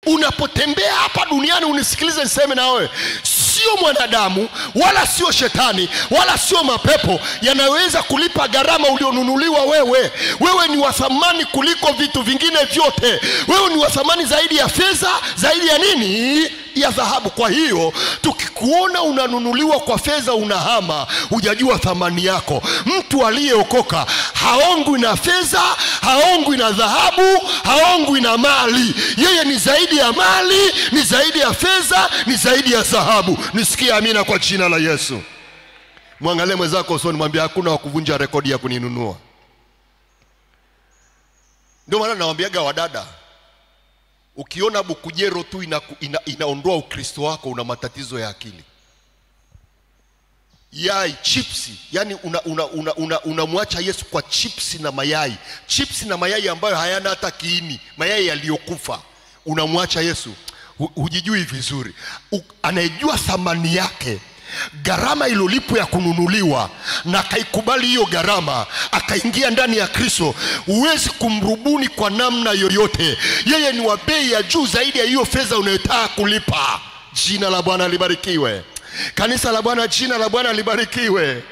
Unapotembea hapa duniani, unisikilize niseme na wewe, sio mwanadamu wala sio shetani wala sio mapepo yanaweza kulipa gharama ulionunuliwa wewe. Wewe ni wa thamani kuliko vitu vingine vyote. Wewe ni wa thamani zaidi ya fedha, zaidi ya nini? Ya dhahabu. Kwa hiyo tukikuona unanunuliwa kwa fedha unahama, hujajua thamani yako. Mtu aliyeokoka haongwi na fedha, haongwi na dhahabu, haongwi na mali. Yeye ni zaidi ya mali, ni zaidi ya fedha, ni zaidi ya dhahabu. Nisikie amina kwa jina la Yesu. Mwangalie mwenzako usoni, mwambie hakuna wa kuvunja rekodi ya kuninunua. Ndio maana nawaambiaga wadada, ukiona bukujero tu inaondoa ukristo wako, una matatizo ya akili. Yai, chipsi, yani unamwacha Yesu kwa chipsi na mayai. Chipsi na mayai ambayo hayana hata kiini, mayai yaliyokufa. Unamwacha Yesu, hujijui vizuri. Anayejua thamani yake, gharama ilolipo ya kununuliwa, na akaikubali hiyo gharama, akaingia ndani ya Kristo, huwezi kumrubuni kwa namna yoyote. Yeye ni wa bei ya juu zaidi ya hiyo fedha unayotaka kulipa. Jina la Bwana libarikiwe. Kanisa la Bwana, jina la Bwana libarikiwe.